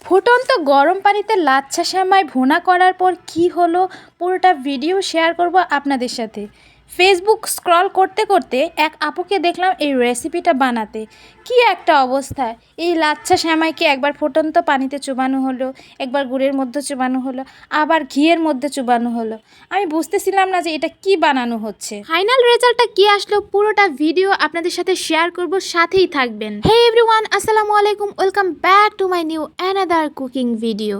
ফুটন্ত গরম পানিতে লাচ্ছা সেমাই ভুনা করার পর কি হলো পুরোটা ভিডিও শেয়ার করব আপনাদের সাথে। ফেসবুক স্ক্রল করতে করতে এক আপুকে দেখলাম এই রেসিপিটা বানাতে। কি একটা অবস্থা! এই লাচ্ছা সেমাইকে একবার ফুটন্ত পানিতে চুবানো হলো, একবার গুড়ের মধ্যে চুবানো হলো, আবার ঘিয়ের মধ্যে চুবানো হলো। আমি বুঝতেছিলাম না যে এটা কি বানানো হচ্ছে। ফাইনাল রেজাল্টটা কি আসলো পুরোটা ভিডিও আপনাদের সাথে শেয়ার করব, সাথেই থাকবেন। হে এভরিওয়ান, আসসালামু আলাইকুম, welcome back to my new another cooking video.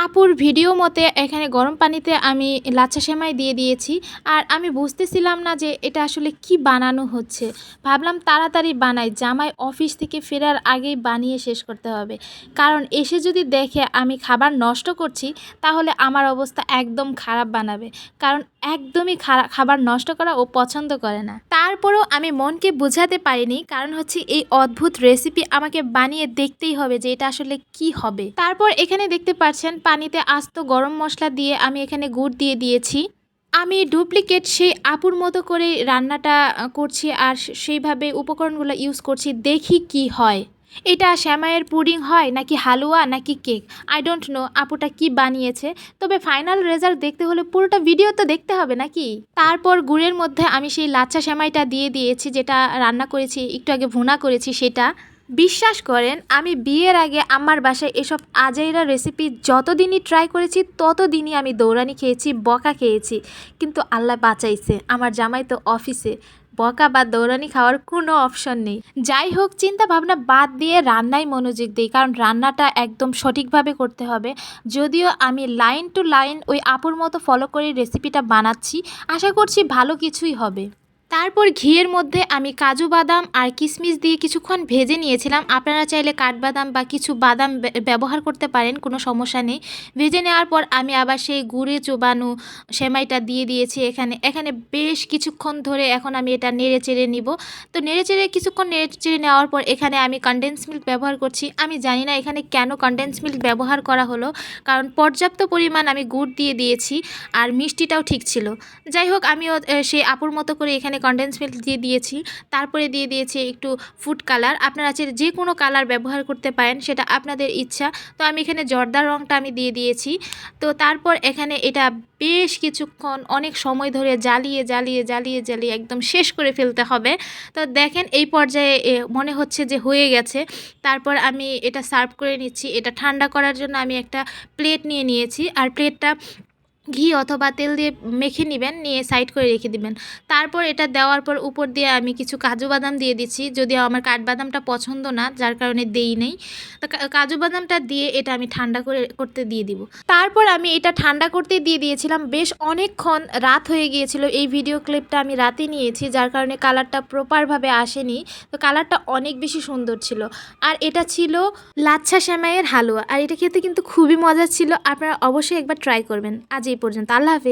আপুর ভিডিও মতে এখানে গরম পানিতে আমি লাচ্ছা সেমাই দিয়ে দিয়েছি, আর আমি বুঝতেছিলাম না যে এটা আসলে কি বানানো হচ্ছে। ভাবলাম তাড়াতাড়ি বানাই, জামাই অফিস থেকে ফেরার আগেই বানিয়ে শেষ করতে হবে, কারণ এসে যদি দেখে আমি খাবার নষ্ট করছি তাহলে আমার অবস্থা একদম খারাপ বানাবে, কারণ একদমই খাবার নষ্ট করা ও পছন্দ করে না। তারপরেও আমি মনকে বোঝাতে পারিনি, কারণ হচ্ছে এই অদ্ভুত রেসিপি আমাকে বানিয়ে দেখতেই হবে যে এটা আসলে কি হবে। তারপর এখানে দেখতে পাচ্ছেন পানিতে আস্ত গরম মশলা দিয়ে আমি এখানে গুড় দিয়ে দিয়েছি। আমি ডুপ্লিকেট সেই আপুর মতো করে রান্নাটা করছি, আর সেইভাবে উপকরণগুলো ইউজ করছি, দেখি কি হয়। এটা সেমাইয়ের পুডিং হয় নাকি হালুয়া নাকি কেক, আই ডোন্ট নো আপুটা কি বানিয়েছে। তবে ফাইনাল রেজাল্ট দেখতে হলে পুরোটা ভিডিও তো দেখতে হবে নাকি। তারপর গুড়ের মধ্যে আমি সেই লাচ্ছা সেমাইটা দিয়ে দিয়েছি, যেটা রান্না করেছি একটু আগে ভুনা করেছি সেটা। বিশ্বাস করেন, আমি বিয়ের আগে আমার বাসায় এসব আজাইরা রেসিপি যতদিনই ট্রাই করেছি ততদিনই আমি দৌড়ানি খেয়েছি, বকা খেয়েছি, কিন্তু আল্লাহ বাঁচাইছে। আমার জামাই তো অফিসে, বকা বা দৌড়ানি খাওয়ার কোনো অপশন নেই। যাই হোক, চিন্তা ভাবনা বাদ দিয়ে রান্নায় মনোযোগ দিই, কারণ রান্নাটা একদম সঠিকভাবে করতে হবে। যদিও আমি লাইন টু লাইন ওই আপুর মতো ফলো করে রেসিপিটা বানাচ্ছি, আশা করছি ভালো কিছুই হবে। তারপর ঘিয়ের মধ্যে আমি কাজু বাদাম আর কিশমিশ দিয়ে কিছুক্ষণ ভেজে নিয়েছিলাম। আপনারা চাইলে কাঠবাদাম বা কিছু বাদাম ব্যবহার করতে পারেন, কোনো সমস্যা নেই। ভেজে নেওয়ার পর আমি আবার সেই গুড়ে চোবানো সেমাইটা দিয়ে দিয়েছি এখানে বেশ কিছুক্ষণ ধরে এখন আমি এটা নেড়ে চেড়ে নিব। তো নেড়ে চেড়ে কিছুক্ষণ নেড়ে চেড়ে নেওয়ার পর এখানে আমি কনডেন্স মিল্ক ব্যবহার করছি। আমি জানি না এখানে কেন কনডেন্স মিল্ক ব্যবহার করা হলো, কারণ পর্যাপ্ত পরিমাণ আমি গুড় দিয়ে দিয়েছি আর মিষ্টিটাও ঠিক ছিল। যাই হোক, আমিও সেই আপুর মতো করে এখানে কনডেন্স মিল্ক দিয়ে দিয়েছি। তারপরে দিয়ে দিয়েছি একটু ফুড কালার। আপনারা যে কোনো কালার ব্যবহার করতে পারেন, সেটা আপনাদের ইচ্ছা। তো আমি এখানে জর্দার রঙটা আমি দিয়ে দিয়েছি। তো তারপর এখানে এটা বেশ কিছুক্ষণ অনেক সময় ধরে জ্বালিয়ে জ্বালিয়ে জ্বালিয়ে জ্বালিয়ে একদম শেষ করে ফেলতে হবে। তো দেখেন এই পর্যায়ে মনে হচ্ছে যে হয়ে গেছে। তারপর আমি এটা সার্ভ করে নিচ্ছি। এটা ঠান্ডা করার জন্য আমি একটা প্লেট নিয়ে নিয়েছি, আর প্লেটটা ঘি অথবা তেল দিয়ে মেখে নেবেন, নিয়ে সাইড করে রেখে দিবেন। তারপর এটা দেওয়ার পর উপর দিয়ে আমি কিছু কাজু বাদাম দিয়ে দিচ্ছি, যদিও আমার কাঠবাদামটা পছন্দ না, যার কারণে দেই নেই। তো কাজু বাদামটা দিয়ে এটা আমি ঠান্ডা করতে দিয়ে দিব। তারপর আমি এটা ঠান্ডা করতে দিয়ে দিয়েছিলাম বেশ অনেকক্ষণ। রাত হয়ে গিয়েছিল, এই ভিডিও ক্লিপটা আমি রাতে নিয়েছি, যার কারণে কালারটা প্রপারভাবে আসেনি। তো কালারটা অনেক বেশি সুন্দর ছিল। আর এটা ছিল লাচ্ছা সেমাইয়ের হালুয়া, আর এটা খেতে কিন্তু খুবই মজা ছিল। আপনারা অবশ্যই একবার ট্রাই করবেন। আজ এই পর্যন্ত, আল্লাহ হাফেজ।